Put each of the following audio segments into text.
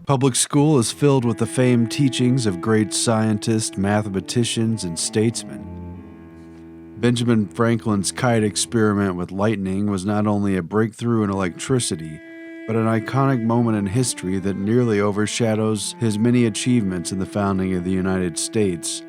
Public school is filled with the famed teachings of great scientists, mathematicians, and statesmen. Benjamin Franklin's kite experiment with lightning was not only a breakthrough in electricity, but an iconic moment in history that nearly overshadows his many achievements in the founding of the United States.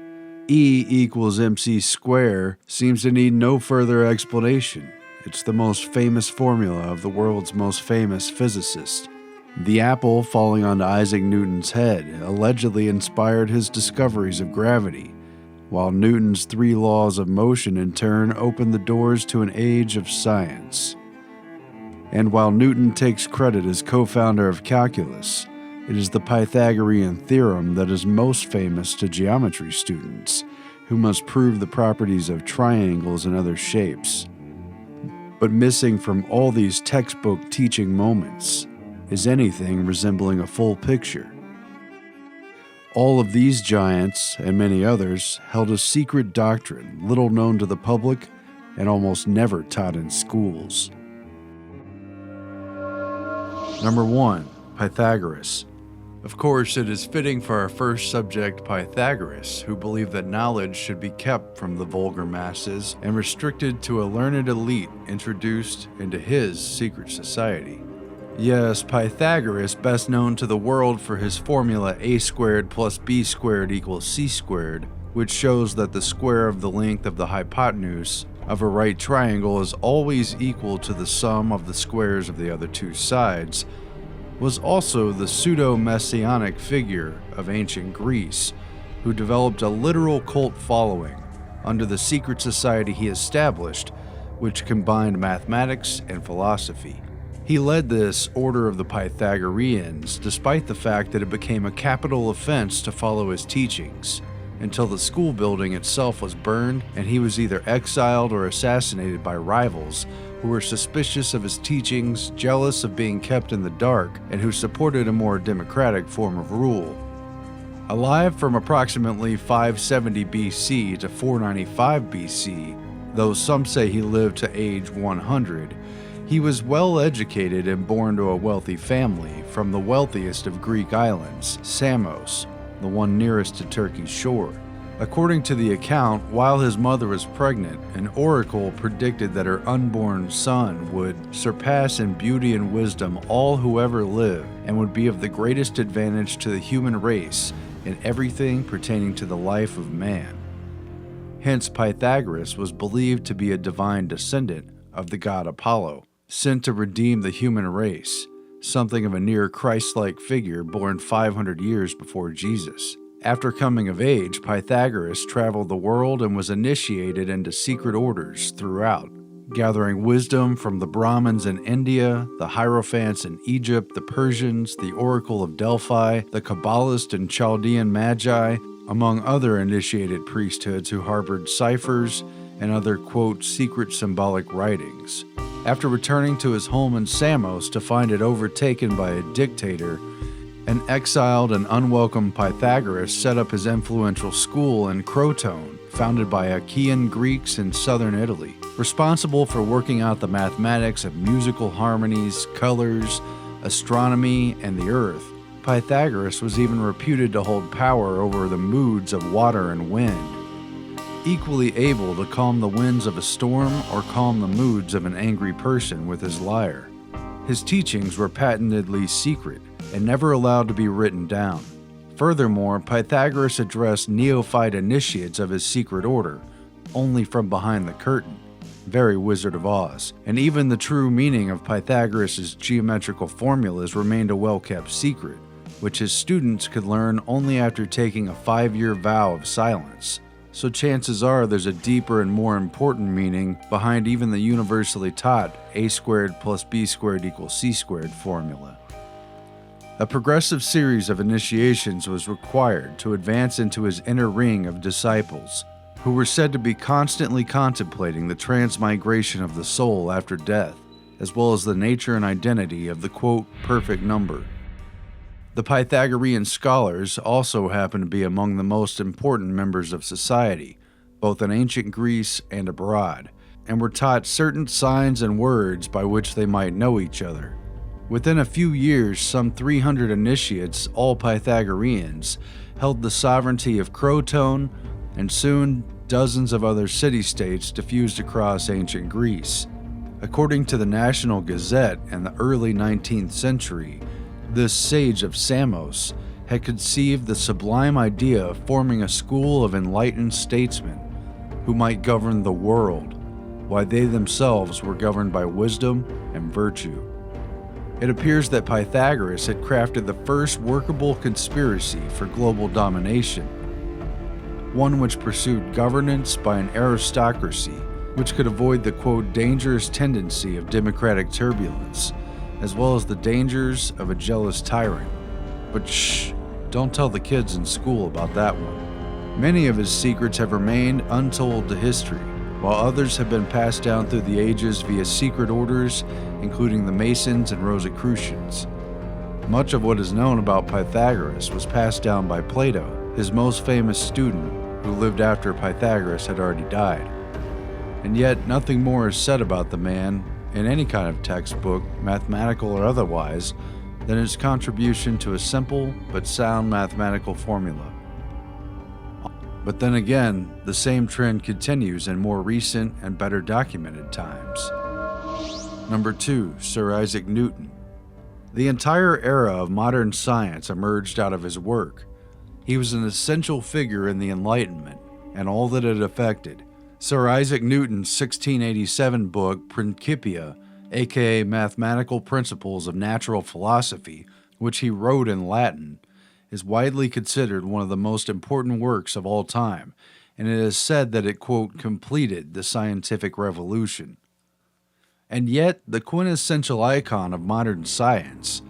E equals mc squared seems to need no further explanation. It's the most famous formula of the world's most famous physicist. The apple falling onto Isaac Newton's head allegedly inspired his discoveries of gravity, while Newton's 3 laws of motion in turn opened the doors to an age of science. And while Newton takes credit as co-founder of calculus, it is the Pythagorean theorem that is most famous to geometry students, who must prove the properties of triangles and other shapes. But missing from all these textbook teaching moments is anything resembling a full picture. All of these giants, and many others, held a secret doctrine little known to the public and almost never taught in schools. Number 1. Pythagoras. Of course, it is fitting for our first subject, Pythagoras, who believed that knowledge should be kept from the vulgar masses and restricted to a learned elite introduced into his secret society. Yes, Pythagoras, best known to the world for his formula a squared plus b squared equals c squared, which shows that the square of the length of the hypotenuse of a right triangle is always equal to the sum of the squares of the other 2 sides, was also the pseudo-messianic figure of ancient Greece, who developed a literal cult following under the secret society he established, which combined mathematics and philosophy. He led this order of the Pythagoreans, despite the fact that it became a capital offense to follow his teachings, until the school building itself was burned and he was either exiled or assassinated by rivals who were suspicious of his teachings, jealous of being kept in the dark, and who supported a more democratic form of rule. Alive from approximately 570 BC to 495 BC, though some say he lived to age 100, he was well educated and born to a wealthy family from the wealthiest of Greek islands, Samos, the one nearest to Turkey's shore. According to the account, while his mother was pregnant, an oracle predicted that her unborn son would surpass in beauty and wisdom all who ever lived and would be of the greatest advantage to the human race in everything pertaining to the life of man. Hence, Pythagoras was believed to be a divine descendant of the god Apollo, sent to redeem the human race, something of a near Christ-like figure born 500 years before Jesus. After coming of age, Pythagoras traveled the world and was initiated into secret orders throughout, gathering wisdom from the Brahmins in India, the Hierophants in Egypt, the Persians, the Oracle of Delphi, the Kabbalist and Chaldean Magi, among other initiated priesthoods who harbored ciphers and other, quote, secret symbolic writings. After returning to his home in Samos to find it overtaken by a dictator, an exiled and unwelcome Pythagoras set up his influential school in Crotone, founded by Achaean Greeks in southern Italy, responsible for working out the mathematics of musical harmonies, colors, astronomy, and the earth. Pythagoras was even reputed to hold power over the moods of water and wind, equally able to calm the winds of a storm or calm the moods of an angry person with his lyre. His teachings were patently secret and never allowed to be written down. Furthermore, Pythagoras addressed neophyte initiates of his secret order only from behind the curtain, very Wizard of Oz, and even the true meaning of Pythagoras' geometrical formulas remained a well-kept secret, which his students could learn only after taking a 5-year vow of silence. So chances are there's a deeper and more important meaning behind even the universally taught a squared plus b squared equals c squared formula. A progressive series of initiations was required to advance into his inner ring of disciples, who were said to be constantly contemplating the transmigration of the soul after death, as well as the nature and identity of the, quote, perfect number. The Pythagorean scholars also happen to be among the most important members of society, both in ancient Greece and abroad, and were taught certain signs and words by which they might know each other. Within a few years, some 300 initiates, all Pythagoreans, held the sovereignty of Croton, and soon dozens of other city-states diffused across ancient Greece. According to the National Gazette in the early 19th century, this sage of Samos had conceived the sublime idea of forming a school of enlightened statesmen who might govern the world, while they themselves were governed by wisdom and virtue. It appears that Pythagoras had crafted the first workable conspiracy for global domination, one which pursued governance by an aristocracy which could avoid the, quote, dangerous tendency of democratic turbulence, as well as the dangers of a jealous tyrant. But shh, don't tell the kids in school about that one. Many of his secrets have remained untold to history, while others have been passed down through the ages via secret orders, including the Masons and Rosicrucians. Much of what is known about Pythagoras was passed down by Plato, his most famous student, who lived after Pythagoras had already died. And yet, nothing more is said about the man in any kind of textbook, mathematical or otherwise, than his contribution to a simple but sound mathematical formula. But then again, the same trend continues in more recent and better documented times. Number 2, Sir Isaac Newton. The entire era of modern science emerged out of his work. He was an essential figure in the Enlightenment and all that it affected. Sir Isaac Newton's 1687 book, Principia, aka Mathematical Principles of Natural Philosophy, which he wrote in Latin, is widely considered one of the most important works of all time, and it is said that it, quote, completed the scientific revolution. And yet, the quintessential icon of modern science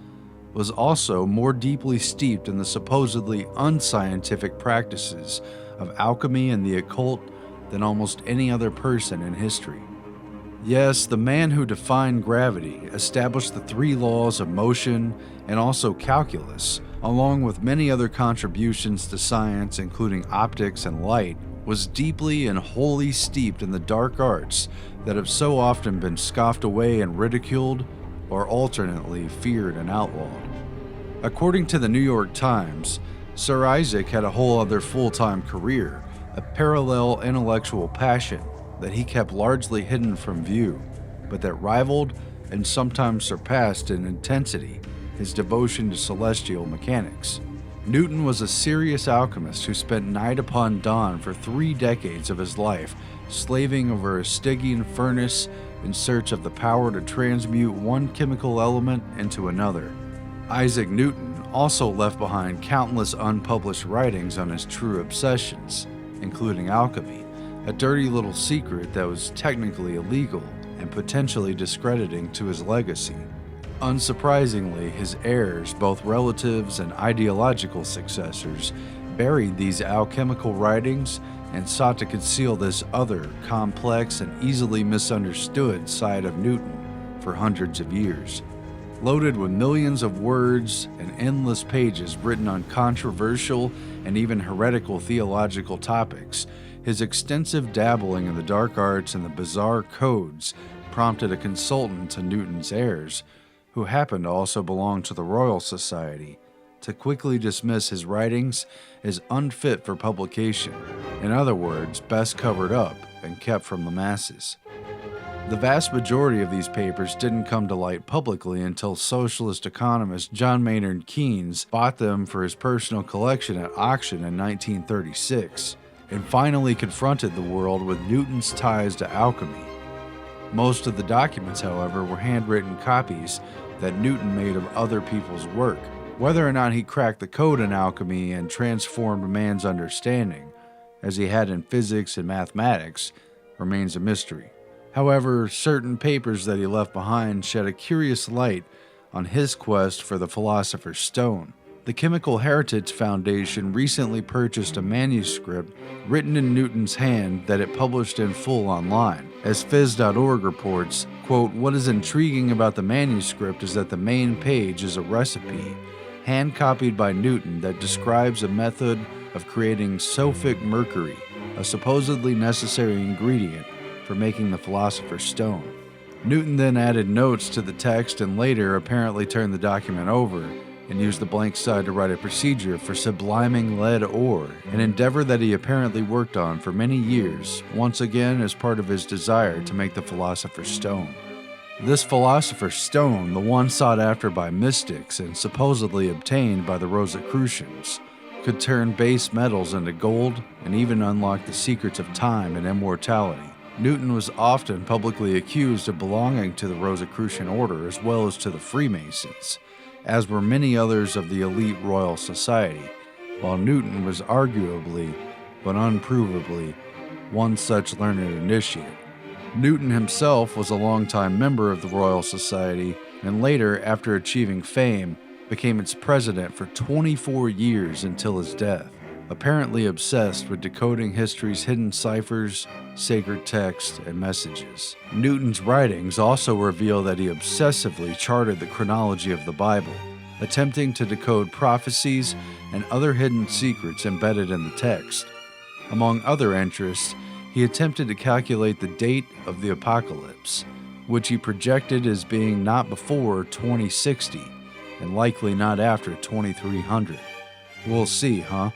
was also more deeply steeped in the supposedly unscientific practices of alchemy and the occult than almost any other person in history. Yes, the man who defined gravity, established the 3 laws of motion, and also calculus, along with many other contributions to science including optics and light, was deeply and wholly steeped in the dark arts that have so often been scoffed away and ridiculed, or alternately feared and outlawed. According to the New York Times, Sir Isaac had a whole other full-time career, a parallel intellectual passion that he kept largely hidden from view, but that rivaled and sometimes surpassed in intensity his devotion to celestial mechanics. Newton was a serious alchemist who spent night upon dawn for 3 decades of his life slaving over a Stygian furnace in search of the power to transmute one chemical element into another. Isaac Newton also left behind countless unpublished writings on his true obsessions, including alchemy, a dirty little secret that was technically illegal and potentially discrediting to his legacy. Unsurprisingly, his heirs, both relatives and ideological successors, buried these alchemical writings and sought to conceal this other, complex and easily misunderstood side of Newton for hundreds of years. Loaded with millions of words and endless pages written on controversial and even heretical theological topics, his extensive dabbling in the dark arts and the bizarre codes prompted a consultant to Newton's heirs, who happened to also belong to the Royal Society, to quickly dismiss his writings as unfit for publication, in other words, best covered up and kept from the masses. The vast majority of these papers didn't come to light publicly until socialist economist John Maynard Keynes bought them for his personal collection at auction in 1936, and finally confronted the world with Newton's ties to alchemy. Most of the documents, however, were handwritten copies that Newton made of other people's work. Whether or not he cracked the code in alchemy and transformed man's understanding, as he had in physics and mathematics, remains a mystery. However, certain papers that he left behind shed a curious light on his quest for the Philosopher's Stone. The Chemical Heritage Foundation recently purchased a manuscript written in Newton's hand that it published in full online. As Phys.org reports, quote, "What is intriguing about the manuscript is that the main page is a recipe, hand-copied by Newton, that describes a method of creating sulfic mercury, a supposedly necessary ingredient for making the Philosopher's Stone. Newton then added notes to the text and later apparently turned the document over and used the blank side to write a procedure for subliming lead ore, an endeavor that he apparently worked on for many years, once again as part of his desire to make the Philosopher's Stone. This Philosopher's Stone, the one sought after by mystics and supposedly obtained by the Rosicrucians, could turn base metals into gold and even unlock the secrets of time and immortality. Newton was often publicly accused of belonging to the Rosicrucian order as well as to the Freemasons, as were many others of the elite Royal Society, while Newton was arguably, but unprovably, one such learned initiate. Newton himself was a longtime member of the Royal Society, and later, after achieving fame, became its president for 24 years until his death, apparently obsessed with decoding history's hidden ciphers, sacred texts, and messages. Newton's writings also reveal that he obsessively charted the chronology of the Bible, attempting to decode prophecies and other hidden secrets embedded in the text. Among other interests, he attempted to calculate the date of the apocalypse, which he projected as being not before 2060, and likely not after 2300. We'll see, huh?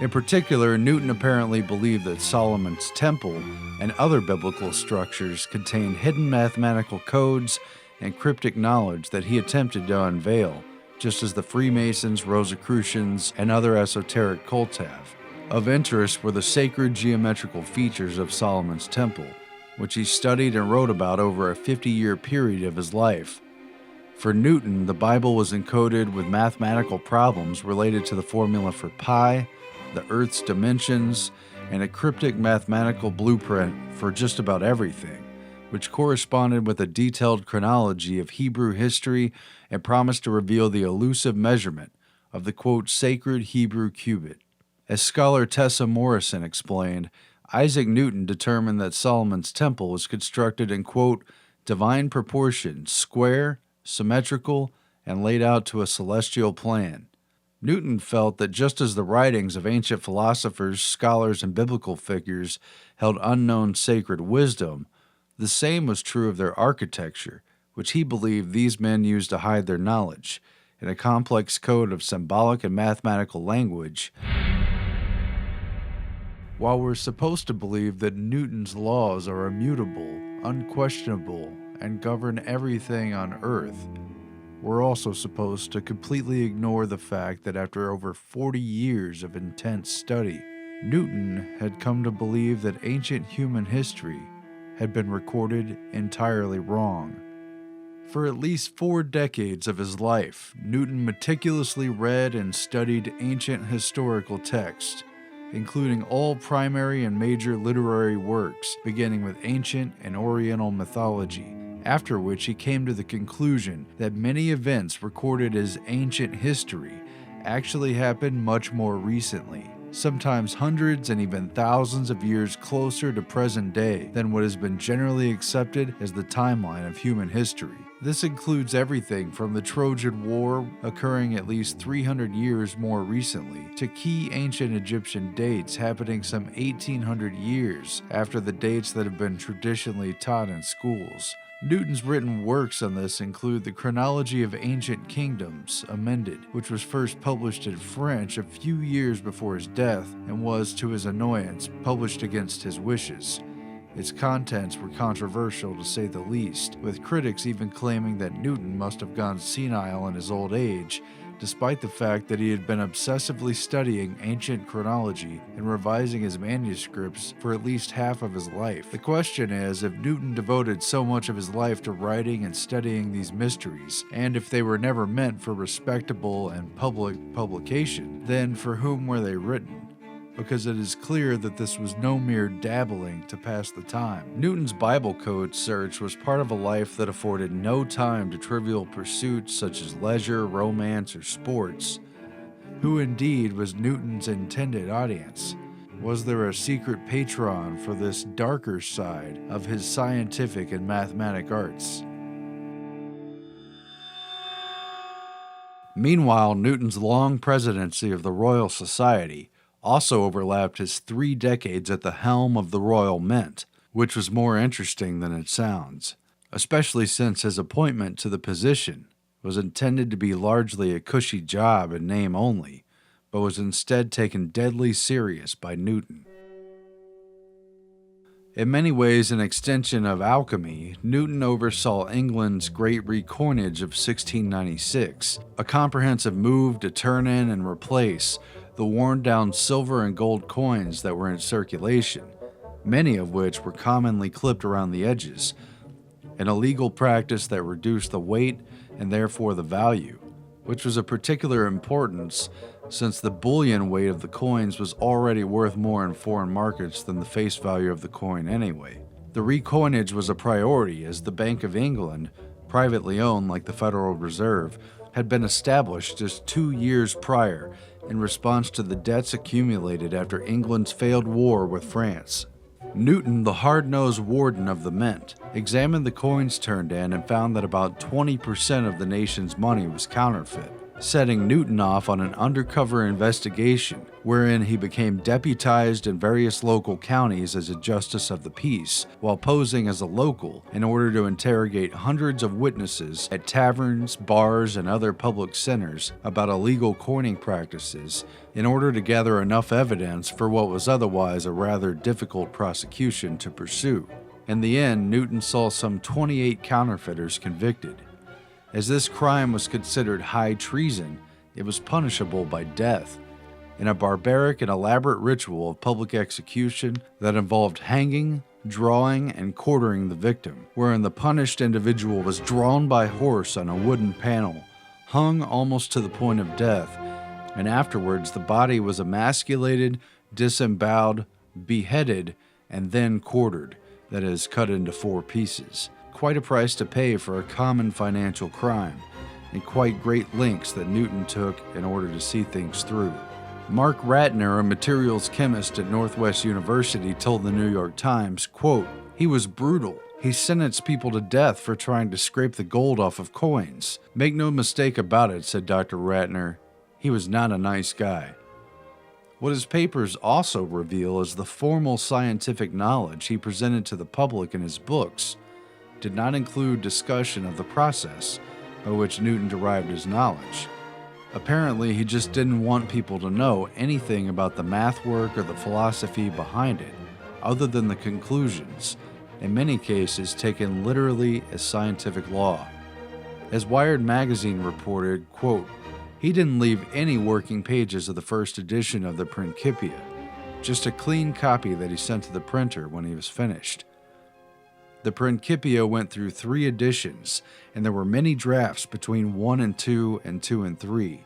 In particular, Newton apparently believed that Solomon's Temple and other biblical structures contained hidden mathematical codes and cryptic knowledge that he attempted to unveil, just as the Freemasons, Rosicrucians, and other esoteric cults have. Of interest were the sacred geometrical features of Solomon's Temple, which he studied and wrote about over a 50-year period of his life. For Newton, the Bible was encoded with mathematical problems related to the formula for pi, the Earth's dimensions, and a cryptic mathematical blueprint for just about everything, which corresponded with a detailed chronology of Hebrew history and promised to reveal the elusive measurement of the, quote, sacred Hebrew cubit. As scholar Tessa Morrison explained, Isaac Newton determined that Solomon's Temple was constructed in, quote, divine proportions, square, symmetrical, and laid out to a celestial plan. Newton felt that just as the writings of ancient philosophers, scholars, and biblical figures held unknown sacred wisdom, the same was true of their architecture, which he believed these men used to hide their knowledge, in a complex code of symbolic and mathematical language. While we're supposed to believe that Newton's laws are immutable, unquestionable, and govern everything on Earth, we're also supposed to completely ignore the fact that after over 40 years of intense study, Newton had come to believe that ancient human history had been recorded entirely wrong. For at least 4 decades of his life, Newton meticulously read and studied ancient historical texts, including all primary and major literary works, beginning with ancient and Oriental mythology, after which he came to the conclusion that many events recorded as ancient history actually happened much more recently, sometimes hundreds and even thousands of years closer to present day than what has been generally accepted as the timeline of human history. This includes everything from the Trojan War occurring at least 300 years more recently to key ancient Egyptian dates happening some 1800 years after the dates that have been traditionally taught in schools. Newton's written works on this include The Chronology of Ancient Kingdoms, Amended, which was first published in French a few years before his death and was, to his annoyance, published against his wishes. Its contents were controversial to say the least, with critics even claiming that Newton must have gone senile in his old age, despite the fact that he had been obsessively studying ancient chronology and revising his manuscripts for at least half of his life. The question is, if Newton devoted so much of his life to writing and studying these mysteries, and if they were never meant for respectable and public publication, then for whom were they written? Because it is clear that this was no mere dabbling to pass the time. Newton's Bible code search was part of a life that afforded no time to trivial pursuits such as leisure, romance, or sports. Who indeed was Newton's intended audience? Was there a secret patron for this darker side of his scientific and mathematic arts? Meanwhile, Newton's long presidency of the Royal Society also overlapped his 3 decades at the helm of the Royal Mint, which was more interesting than it sounds. especially since his appointment to the position was intended to be largely a cushy job in name only, but was instead taken deadly serious by Newton. In many ways an extension of alchemy, Newton oversaw England's Great Recoinage of 1696, a comprehensive move to turn in and replace the worn-down silver and gold coins that were in circulation, many of which were commonly clipped around the edges, an illegal practice that reduced the weight and therefore the value, which was of particular importance since the bullion weight of the coins was already worth more in foreign markets than the face value of the coin anyway. The recoinage was a priority as the Bank of England, privately owned like the Federal Reserve, had been established just 2 years prior in response to the debts accumulated after England's failed war with France. Newton, the hard-nosed warden of the mint, examined the coins turned in and found that about 20% of the nation's money was counterfeit, setting Newton off on an undercover investigation wherein he became deputized in various local counties as a justice of the peace, while posing as a local in order to interrogate hundreds of witnesses at taverns, bars, and other public centers about illegal coining practices in order to gather enough evidence for what was otherwise a rather difficult prosecution to pursue. In the end, Newton saw some 28 counterfeiters convicted. As this crime was considered high treason, it was punishable by death, in a barbaric and elaborate ritual of public execution that involved hanging, drawing, and quartering the victim, wherein the punished individual was drawn by horse on a wooden panel, hung almost to the point of death, and afterwards the body was emasculated, disemboweled, beheaded, and then quartered, that is, cut into 4 pieces. Quite a price to pay for a common financial crime, and quite great lengths that Newton took in order to see things through. Mark Ratner, a materials chemist at Northwest University, told the New York Times, quote, "He was brutal. He sentenced people to death for trying to scrape the gold off of coins. Make no mistake about it," said Dr. Ratner, "he was not a nice guy." What his papers also reveal is the formal scientific knowledge he presented to the public in his books did not include discussion of the process by which Newton derived his knowledge. Apparently, he just didn't want people to know anything about the math work or the philosophy behind it, other than the conclusions, in many cases taken literally as scientific law. As Wired magazine reported, quote, "He didn't leave any working pages of the first edition of the Principia, just a clean copy that he sent to the printer when he was finished." The Principia went through 3 editions, and there were many drafts between 1 and 2 and 2 and 3.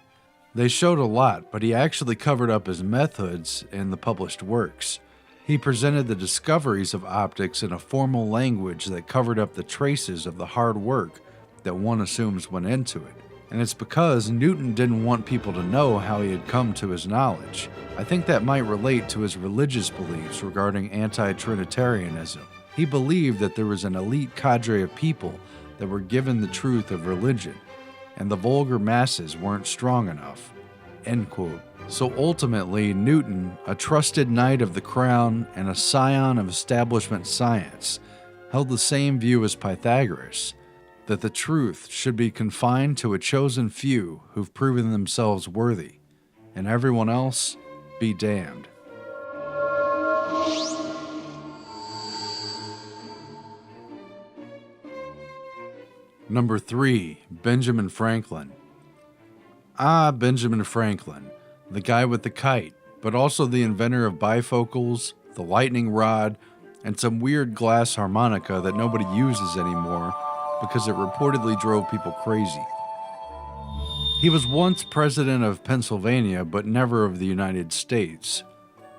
They showed a lot, but he actually covered up his methods in the published works. He presented the discoveries of optics in a formal language that covered up the traces of the hard work that one assumes went into it. And it's because Newton didn't want people to know how he had come to his knowledge. I think that might relate to his religious beliefs regarding anti-Trinitarianism. He believed that there was an elite cadre of people that were given the truth of religion, and the vulgar masses weren't strong enough. End quote. So ultimately, Newton, a trusted knight of the crown and a scion of establishment science, held the same view as Pythagoras, that the truth should be confined to a chosen few who've proven themselves worthy, and everyone else be damned. Number 3, Benjamin Franklin. Benjamin Franklin, the guy with the kite, but also the inventor of bifocals, the lightning rod, and some weird glass harmonica that nobody uses anymore because it reportedly drove people crazy. He was once president of Pennsylvania, but never of the United States.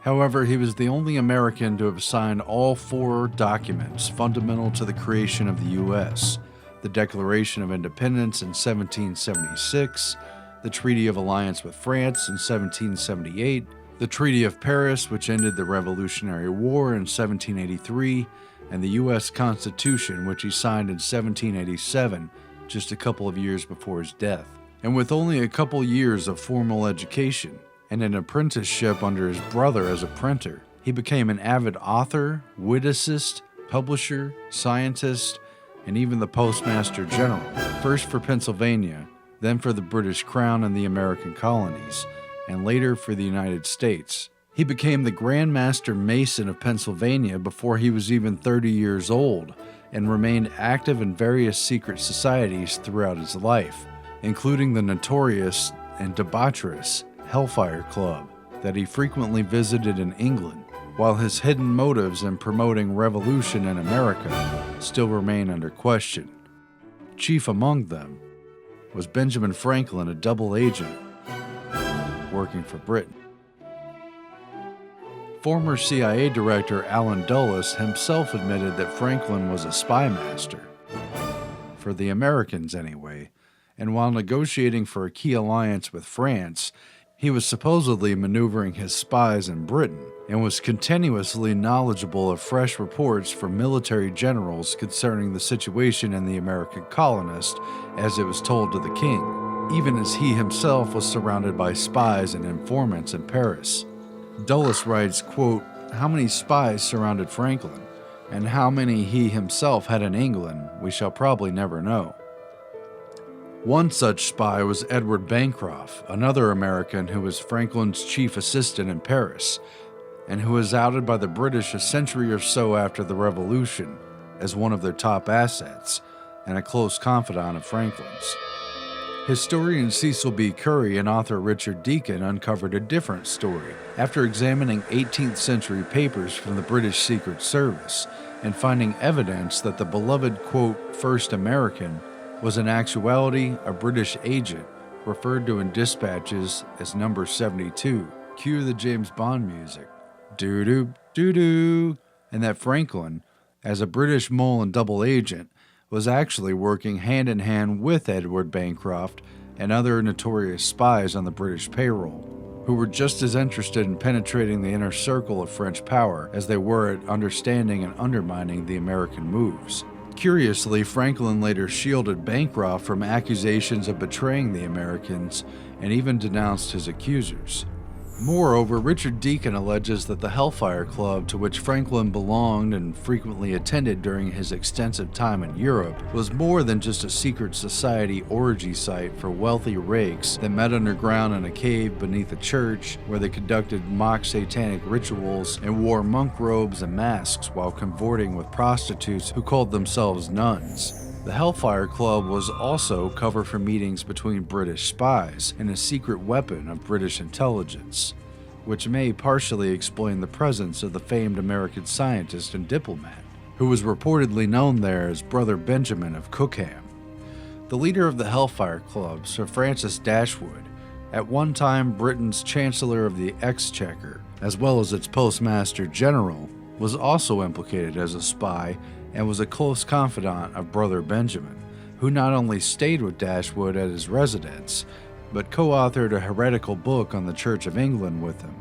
However, he was the only American to have signed all 4 documents fundamental to the creation of the U.S., the Declaration of Independence in 1776, the Treaty of Alliance with France in 1778, the Treaty of Paris, which ended the Revolutionary War in 1783, and the U.S. Constitution, which he signed in 1787, just a couple of years before his death. And with only a couple years of formal education and an apprenticeship under his brother as a printer, he became an avid author, witticist, publisher, scientist, and even the Postmaster General, first for Pennsylvania, then for the British Crown and the American colonies, and later for the United States. He became the Grand Master Mason of Pennsylvania before he was even 30 years old, and remained active in various secret societies throughout his life, including the notorious and debaucherous Hellfire Club that he frequently visited in England, while his hidden motives in promoting revolution in America still remain under question. Chief among them was Benjamin Franklin, a double agent working for Britain. Former CIA Director Allen Dulles himself admitted that Franklin was a spy master, for the Americans anyway, and while negotiating for a key alliance with France, he was supposedly maneuvering his spies in Britain and was continuously knowledgeable of fresh reports from military generals concerning the situation in the American colonists as it was told to the king, even as he himself was surrounded by spies and informants in Paris. Dulles writes, quote, "How many spies surrounded Franklin, and how many he himself had in England, we shall probably never know." One such spy was Edward Bancroft, another American who was Franklin's chief assistant in Paris, and who was outed by the British a century or so after the Revolution as one of their top assets and a close confidant of Franklin's. Historian Cecil B. Curry and author Richard Deacon uncovered a different story after examining 18th century papers from the British Secret Service and finding evidence that the beloved, quote, "first American" was in actuality a British agent referred to in dispatches as number 72. Cue the James Bond music. Doo-doo, doo-doo. And that Franklin, as a British mole and double agent, was actually working hand-in-hand with Edward Bancroft and other notorious spies on the British payroll, who were just as interested in penetrating the inner circle of French power as they were at understanding and undermining the American moves. Curiously, Franklin later shielded Bancroft from accusations of betraying the Americans and even denounced his accusers. Moreover, Richard Deacon alleges that the Hellfire Club, to which Franklin belonged and frequently attended during his extensive time in Europe, was more than just a secret society orgy site for wealthy rakes that met underground in a cave beneath a church where they conducted mock satanic rituals and wore monk robes and masks while cavorting with prostitutes who called themselves nuns. The Hellfire Club was also cover for meetings between British spies and a secret weapon of British intelligence, which may partially explain the presence of the famed American scientist and diplomat, who was reportedly known there as Brother Benjamin of Cookham. The leader of the Hellfire Club, Sir Francis Dashwood, at one time Britain's Chancellor of the Exchequer, as well as its Postmaster General, was also implicated as a spy and was a close confidant of Brother Benjamin, who not only stayed with Dashwood at his residence, but co-authored a heretical book on the Church of England with him.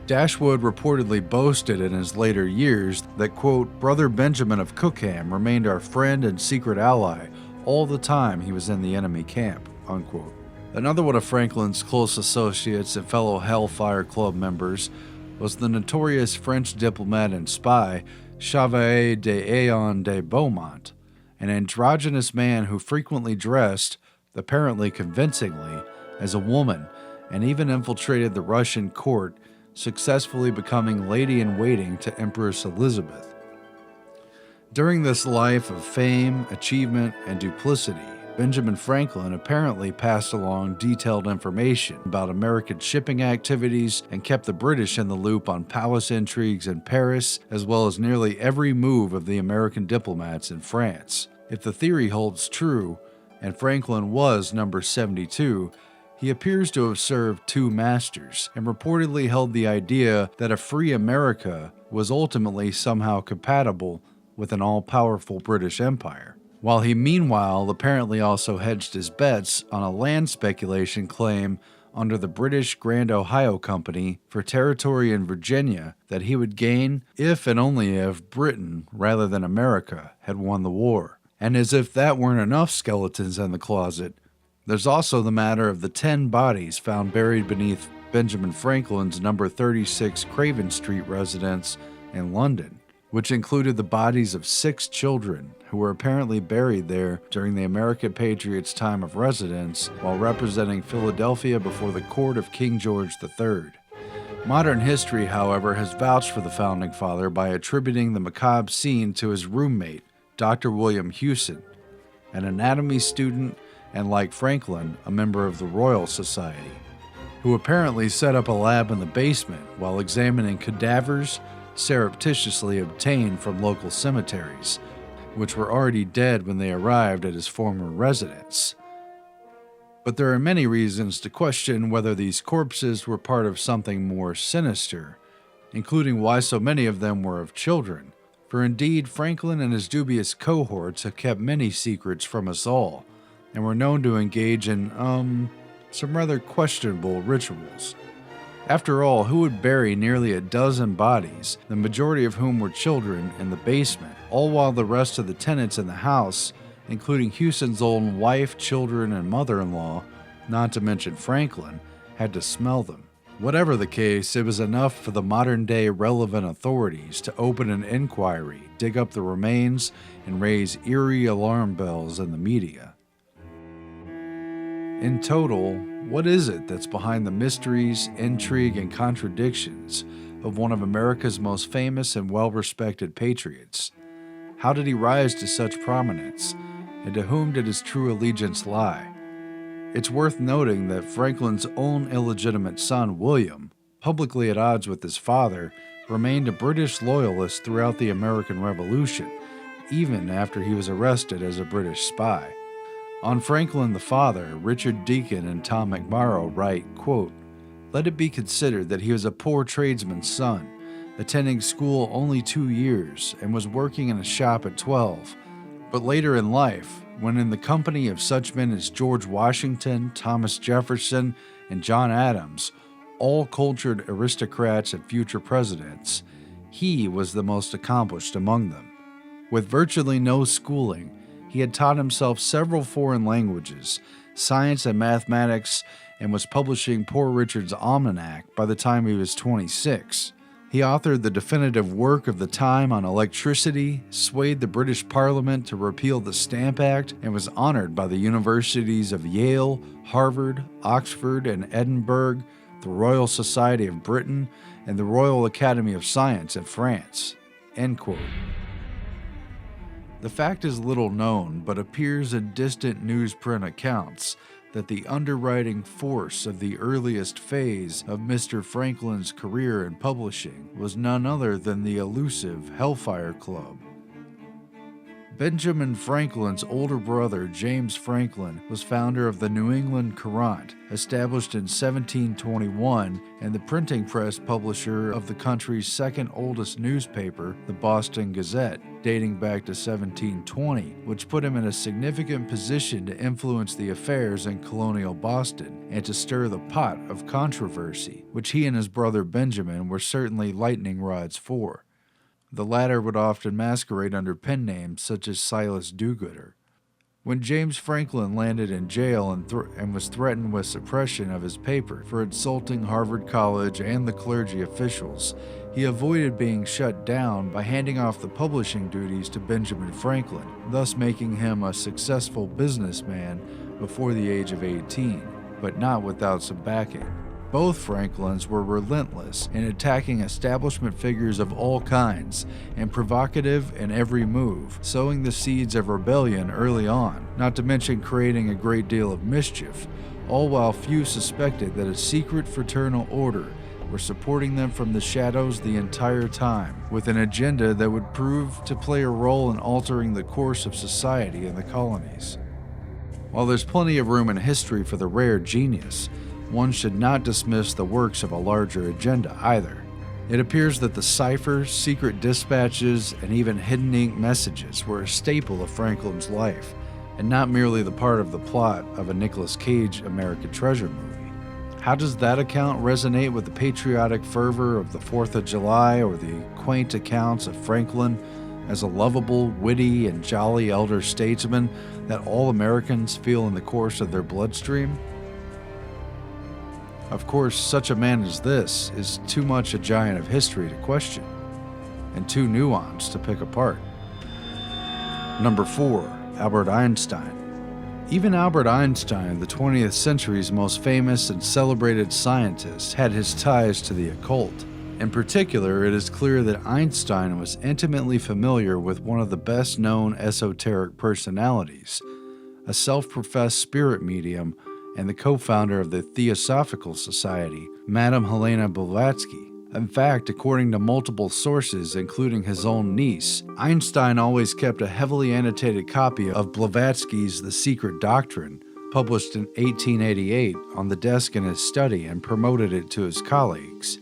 Dashwood reportedly boasted in his later years that, quote, "Brother Benjamin of Cookham remained our friend and secret ally all the time he was in the enemy camp," unquote. Another one of Franklin's close associates and fellow Hellfire Club members was the notorious French diplomat and spy Chevalier d'Aon de Beaumont, an androgynous man who frequently dressed, apparently convincingly, as a woman and even infiltrated the Russian court, successfully becoming lady-in-waiting to Empress Elizabeth. During this life of fame, achievement, and duplicity, Benjamin Franklin apparently passed along detailed information about American shipping activities and kept the British in the loop on palace intrigues in Paris, as well as nearly every move of the American diplomats in France. If the theory holds true, and Franklin was number 72, he appears to have served two masters, and reportedly held the idea that a free America was ultimately somehow compatible with an all-powerful British Empire, while he meanwhile apparently also hedged his bets on a land speculation claim under the British Grand Ohio Company for territory in Virginia that he would gain if and only if Britain, rather than America, had won the war. And as if that weren't enough skeletons in the closet, there's also the matter of the 10 bodies found buried beneath Benjamin Franklin's number 36 Craven Street residence in London. which included the bodies of 6 children who were apparently buried there during the American Patriots' time of residence while representing Philadelphia before the court of King George III. Modern history, however, has vouched for the Founding Father by attributing the macabre scene to his roommate, Dr. William Hewson, an anatomy student and, like Franklin, a member of the Royal Society, who apparently set up a lab in the basement while examining cadavers surreptitiously obtained from local cemeteries, which were already dead when they arrived at his former residence. But there are many reasons to question whether these corpses were part of something more sinister, including why so many of them were of children, for indeed Franklin and his dubious cohorts have kept many secrets from us all, and were known to engage in, some rather questionable rituals. After all, who would bury nearly a dozen bodies, the majority of whom were children, in the basement, all while the rest of the tenants in the house, including Hewson's own wife, children, and mother-in-law, not to mention Franklin, had to smell them? Whatever the case, it was enough for the modern-day relevant authorities to open an inquiry, dig up the remains, and raise eerie alarm bells in the media. In total, what is it that's behind the mysteries, intrigue, and contradictions of one of America's most famous and well-respected patriots? How did he rise to such prominence, and to whom did his true allegiance lie? It's worth noting that Franklin's own illegitimate son, William, publicly at odds with his father, remained a British loyalist throughout the American Revolution, even after he was arrested as a British spy. On Franklin the father, Richard Deacon and Tom McMorrow write, quote, "Let it be considered that he was a poor tradesman's son, attending school only 2 years, and was working in a shop at 12. But later in life, when in the company of such men as George Washington, Thomas Jefferson, and John Adams, all cultured aristocrats and future presidents, he was the most accomplished among them. With virtually no schooling, he had taught himself several foreign languages, science and mathematics, and was publishing Poor Richard's Almanac by the time he was 26. He authored the definitive work of the time on electricity, swayed the British Parliament to repeal the Stamp Act, and was honored by the universities of Yale, Harvard, Oxford, and Edinburgh, the Royal Society of Britain, and the Royal Academy of Science in France." End quote. The fact is little known, but appears in distant newsprint accounts that the underwriting force of the earliest phase of Mr. Franklin's career in publishing was none other than the elusive Hellfire Club. Benjamin Franklin's older brother, James Franklin, was founder of the New England Courant, established in 1721, and the printing press publisher of the country's second oldest newspaper, the Boston Gazette, dating back to 1720, which put him in a significant position to influence the affairs in colonial Boston and to stir the pot of controversy, which he and his brother Benjamin were certainly lightning rods for. The latter would often masquerade under pen names such as Silas Do-Gooder. When James Franklin landed in jail and was threatened with suppression of his paper for insulting Harvard College and the clergy officials, he avoided being shut down by handing off the publishing duties to Benjamin Franklin, thus making him a successful businessman before the age of 18, but not without some backing. Both Franklins were relentless in attacking establishment figures of all kinds and provocative in every move, sowing the seeds of rebellion early on, not to mention creating a great deal of mischief, all while few suspected that a secret fraternal order were supporting them from the shadows the entire time, with an agenda that would prove to play a role in altering the course of society in the colonies. While there's plenty of room in history for the rare genius, one should not dismiss the works of a larger agenda either. It appears that the ciphers, secret dispatches, and even hidden ink messages were a staple of Franklin's life, and not merely the part of the plot of a Nicolas Cage American Treasure movie. How does that account resonate with the patriotic fervor of the 4th of July or the quaint accounts of Franklin as a lovable, witty, and jolly elder statesman that all Americans feel in the course of their bloodstream? Of course, such a man as this is too much a giant of history to question. and too nuanced to pick apart. Number 4. Albert Einstein. Even Albert Einstein, the 20th century's most famous and celebrated scientist, had his ties to the occult. In particular, it is clear that Einstein was intimately familiar with one of the best-known esoteric personalities, a self-professed spirit medium and the co-founder of the Theosophical Society, Madame Helena Blavatsky. In fact, according to multiple sources, including his own niece, Einstein always kept a heavily annotated copy of Blavatsky's The Secret Doctrine, published in 1888, on the desk in his study and promoted it to his colleagues.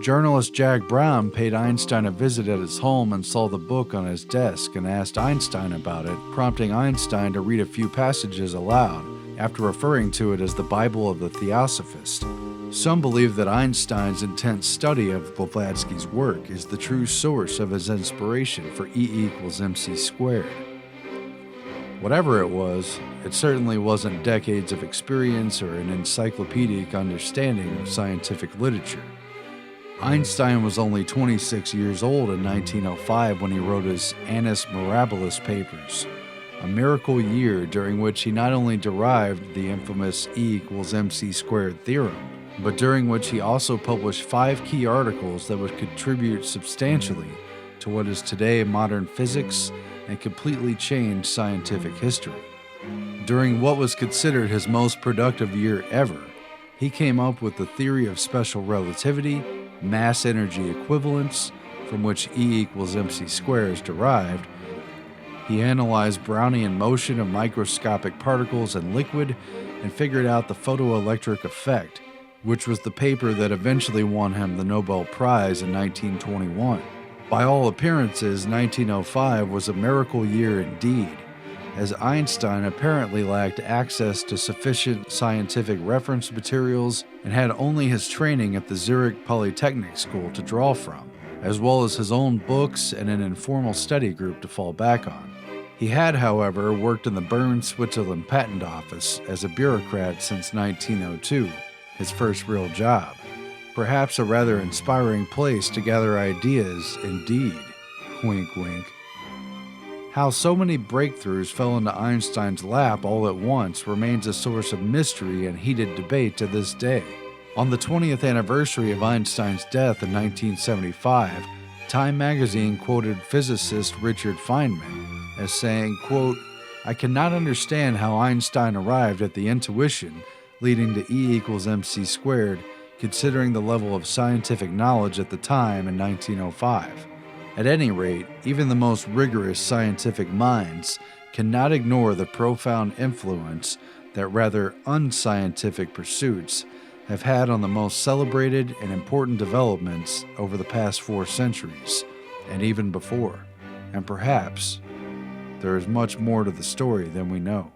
Journalist Jack Brown paid Einstein a visit at his home and saw the book on his desk and asked Einstein about it, prompting Einstein to read a few passages aloud, after referring to it as the Bible of the Theosophist. Some believe that Einstein's intense study of Blavatsky's work is the true source of his inspiration for E = mc squared. Whatever it was, it certainly wasn't decades of experience or an encyclopedic understanding of scientific literature. Einstein was only 26 years old in 1905 when he wrote his Annus Mirabilis papers, a miracle year during which he not only derived the infamous E = mc squared theorem, but during which he also published 5 key articles that would contribute substantially to what is today modern physics and completely change scientific history. During what was considered his most productive year ever, he came up with the theory of special relativity, mass energy equivalence, from which E = mc squared is derived. He analyzed Brownian motion of microscopic particles in liquid and figured out the photoelectric effect, which was the paper that eventually won him the Nobel Prize in 1921. By all appearances, 1905 was a miracle year indeed, as Einstein apparently lacked access to sufficient scientific reference materials and had only his training at the Zurich Polytechnic School to draw from, as well as his own books and an informal study group to fall back on. He had, however, worked in the Bern, Switzerland Patent Office as a bureaucrat since 1902, his first real job. Perhaps a rather inspiring place to gather ideas, indeed. Wink, wink. How so many breakthroughs fell into Einstein's lap all at once remains a source of mystery and heated debate to this day. On the 20th anniversary of Einstein's death in 1975, Time magazine quoted physicist Richard Feynman as saying, quote, "I cannot understand how Einstein arrived at the intuition leading to E = mc squared, considering the level of scientific knowledge at the time in 1905. At any rate, even the most rigorous scientific minds cannot ignore the profound influence that rather unscientific pursuits have had on the most celebrated and important developments over the past 4 centuries, and even before. And perhaps there is much more to the story than we know."